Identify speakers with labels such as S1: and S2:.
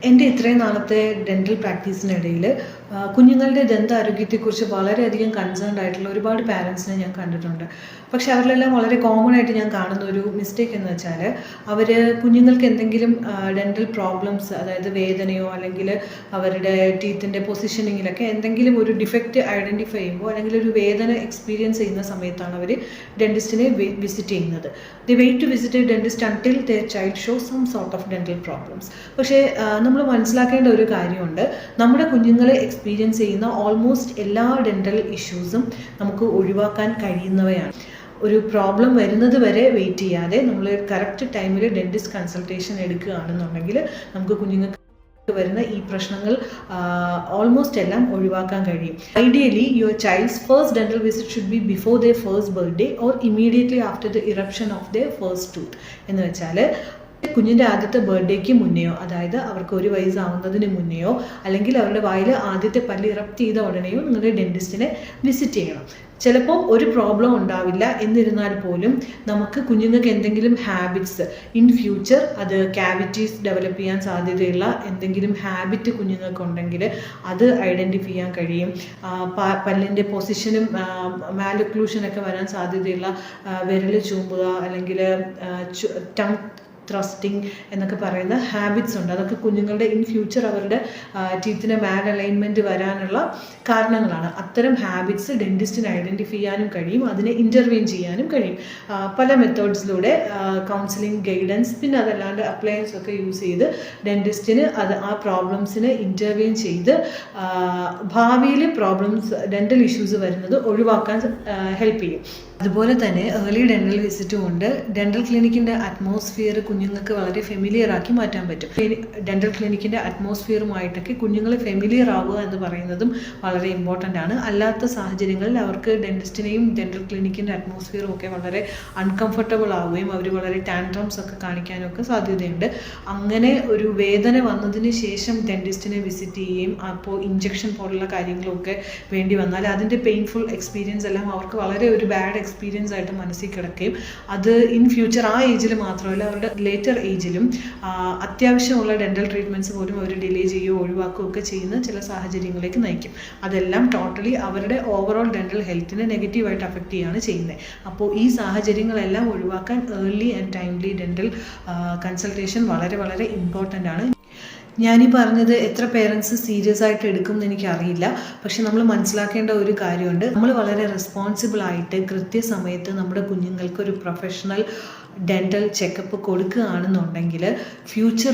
S1: എൻ്റെ ഇത്രയും നാളത്തെ ഡെൻ്റൽ പ്രാക്ടീസിനിടയിൽ കുഞ്ഞുങ്ങളുടെ ദന്താരോഗ്യത്തെക്കുറിച്ച് വളരെയധികം കൺസേൺഡ് ആയിട്ടുള്ള ഒരുപാട് പാരൻസിനെ ഞാൻ കണ്ടിട്ടുണ്ട്. പക്ഷെ അവരിലെല്ലാം വളരെ കോമൺ ആയിട്ട് ഞാൻ കാണുന്ന ഒരു മിസ്റ്റേക്ക് എന്ന് വെച്ചാൽ അവർ കുഞ്ഞുങ്ങൾക്ക് എന്തെങ്കിലും ഡെൻ്റൽ പ്രോബ്ലംസ്, അതായത് വേദനയോ അല്ലെങ്കിൽ അവരുടെ ടീത്തിൻ്റെ പൊസിഷനിങ്ങിലൊക്കെ എന്തെങ്കിലും ഒരു ഡിഫക്റ്റ് ഐഡൻറ്റിഫൈ ചെയ്യുമ്പോൾ അല്ലെങ്കിൽ ഒരു വേദന എക്സ്പീരിയൻസ് ചെയ്യുന്ന സമയത്താണ് അവർ ഡെൻറ്റിസ്റ്റിനെ വിസിറ്റ് ചെയ്യുന്നത്. The wait to visit a dentist until their child show some sort of dental problems. പക്ഷേ നമ്മൾ മനസ്സിലാക്കേണ്ട ഒരു കാര്യമുണ്ട്, നമ്മുടെ കുഞ്ഞുങ്ങളെ എക്സ്പീരിയൻസ് ചെയ്യുന്ന ഓൾമോസ്റ്റ് എല്ലാ ഡെൻ്റൽ ഇഷ്യൂസും നമുക്ക് ഒഴിവാക്കാൻ കഴിയുന്നവയാണ്. ഒരു പ്രോബ്ലം വരുന്നത് വരെ വെയിറ്റ് ചെയ്യാതെ നമ്മൾ കറക്റ്റ് ടൈമിൽ ഡെൻറ്റിസ്റ്റ് കൺസൾട്ടേഷൻ എടുക്കുകയാണെന്നുണ്ടെങ്കിൽ നമുക്ക് കുഞ്ഞുങ്ങൾക്ക് വരുന്ന ഈ പ്രശ്നങ്ങൾ ഓൾമോസ്റ്റ് എല്ലാം ഒഴിവാക്കാൻ കഴിയും. Ideally your child's first dental visit should be before there first birthday or immediately after the eruption of their first tooth. എന്ന് വെച്ചാൽ കുഞ്ഞിൻ്റെ ആദ്യത്തെ ബർത്ത്ഡേക്ക് മുന്നെയോ, അതായത് അവർക്ക് 1 വയസ്സാവുന്നതിന് മുന്നെയോ, അല്ലെങ്കിൽ അവരുടെ വായിൽ ആദ്യത്തെ പല്ല് ഇറപ്റ്റ് ചെയ്ത ഉടനെയോ നിങ്ങളുടെ ഡെൻറ്റിസ്റ്റിനെ വിസിറ്റ് ചെയ്യണം. ചിലപ്പോൾ ഒരു പ്രോബ്ലം ഉണ്ടാവില്ല, എന്നിരുന്നാൽ പോലും നമുക്ക് കുഞ്ഞുങ്ങൾക്ക് എന്തെങ്കിലും ഹാബിറ്റ്സ് ഇൻ ഫ്യൂച്ചർ, അത് ക്യാവിറ്റീസ് ഡെവലപ്പ് ചെയ്യാൻ സാധ്യതയുള്ള എന്തെങ്കിലും ഹാബിറ്റ് കുഞ്ഞുങ്ങൾക്കുണ്ടെങ്കിൽ അത് ഐഡൻറ്റിഫൈ ചെയ്യാൻ കഴിയും. പല്ലിൻ്റെ പൊസിഷനും മാലൊക്ലൂഷനൊക്കെ വരാൻ സാധ്യതയുള്ള വിരൽ ചൂമ്പുക അല്ലെങ്കിൽ ടങ് ത്രസ്റ്റിംഗ് എന്നൊക്കെ പറയുന്ന ഹാബിറ്റ്സ് ഉണ്ട്. അതൊക്കെ കുഞ്ഞുങ്ങളുടെ ഇൻ ഫ്യൂച്ചർ അവരുടെ ടീത്തിൻ്റെ മാൽ അലൈൻമെൻറ്റ് വരാനുള്ള കാരണങ്ങളാണ്. അത്തരം ഹാബിറ്റ്സ് ഡെൻറ്റിസ്റ്റിന് ഐഡൻറ്റിഫൈ ചെയ്യാനും കഴിയും, അതിനെ ഇൻ്റർവീൻ ചെയ്യാനും കഴിയും. പല മെത്തേഡ്സിലൂടെ കൗൺസിലിംഗ്, ഗൈഡൻസ്, പിന്നെ അതല്ലാണ്ട് അപ്ലയൻസ് ഒക്കെ യൂസ് ചെയ്ത് ഡെൻറ്റിസ്റ്റിന് ആ പ്രോബ്ലംസിന് ഇൻ്റർവീൻ ചെയ്ത് ഭാവിയിൽ ഡെൻ്റൽ ഇഷ്യൂസ് വരുന്നത് ഒഴിവാക്കാൻ ഹെൽപ്പ് ചെയ്യും. അതുപോലെ തന്നെ ഏർലി ഡെൻ്റൽ വിസിറ്റ് കൊണ്ട് ഡെൻ്റൽ ക്ലിനിക്കിൻ്റെ അറ്റ്മോസ്ഫിയർ കുഞ്ഞുങ്ങൾക്ക് വളരെ ഫെമിലിയർ ആക്കി മാറ്റാൻ പറ്റും. ഡെൻ്റൽ ക്ലിനിക്കിൻ്റെ അറ്റ്മോസ്ഫിയറുമായിട്ടൊക്കെ കുഞ്ഞുങ്ങൾ ഫെമിലിയർ ആവുക എന്ന് പറയുന്നതും വളരെ ഇമ്പോർട്ടൻ്റ് ആണ്. അല്ലാത്ത സാഹചര്യങ്ങളിൽ അവർക്ക് ഡെൻറ്റിസ്റ്റിനെയും ഡെൻ്റൽ ക്ലിനിക്കിൻ്റെ അറ്റ്മോസ്ഫിയറും ഒക്കെ വളരെ അൺകംഫർട്ടബിൾ ആവുകയും അവർ വളരെ ടാൻട്രംസ് ഒക്കെ കാണിക്കാനും ഒക്കെ സാധ്യതയുണ്ട്. അങ്ങനെ ഒരു വേദന വന്നതിന് ശേഷം ഡെൻറ്റിസ്റ്റിനെ വിസിറ്റ് ചെയ്യുകയും അപ്പോൾ ഇഞ്ചക്ഷൻ പോലുള്ള കാര്യങ്ങളൊക്കെ വേണ്ടി വന്നാൽ അതിൻ്റെ പെയിൻഫുൾ എക്സ്പീരിയൻസ് എല്ലാം അവർക്ക് വളരെ ഒരു ബാഡ് എക്സ്പീരിയൻസ് ആയിട്ട് മനസ്സിൽ കിടക്കുകയും അത് ഇൻ ഫ്യൂച്ചർ ആ ഏജിൽ മാത്രമല്ല അവരുടെ ലേറ്റർ ഏജിലും അത്യാവശ്യമുള്ള ഡെൻ്റൽ ട്രീറ്റ്മെൻറ്റ്സ് പോലും അവർ ഡിലേ ചെയ്യുകയോ ഒഴിവാക്കുകയോ ഒക്കെ ചെയ്യുന്ന ചില സാഹചര്യങ്ങളിലേക്ക് നയിക്കും. അതെല്ലാം ടോട്ടലി അവരുടെ ഓവറോൾ ഡെൻ്റൽ ഹെൽത്തിനെ നെഗറ്റീവായിട്ട് അഫക്റ്റ് ചെയ്യുകയാണ് ചെയ്യുന്നത്. അപ്പോൾ ഈ സാഹചര്യങ്ങളെല്ലാം ഒഴിവാക്കാൻ early and timely dental consultation വളരെ വളരെ ഇമ്പോർട്ടൻ്റ് ആണ്. ഞാനീ പറഞ്ഞത് എത്ര പേരൻസ് സീരിയസ് ആയിട്ട് എടുക്കും എന്ന് എനിക്കറിയില്ല. പക്ഷെ നമ്മൾ മനസ്സിലാക്കേണ്ട ഒരു കാര്യമുണ്ട്, നമ്മൾ വളരെ റെസ്പോൺസിബിൾ ആയിട്ട് കൃത്യസമയത്ത് നമ്മുടെ കുഞ്ഞുങ്ങൾക്ക് ഒരു പ്രൊഫഷണൽ ഡെൻ്റൽ ചെക്കപ്പ് കൊടുക്കുകയാണെന്നുണ്ടെങ്കിൽ ഫ്യൂച്ചർ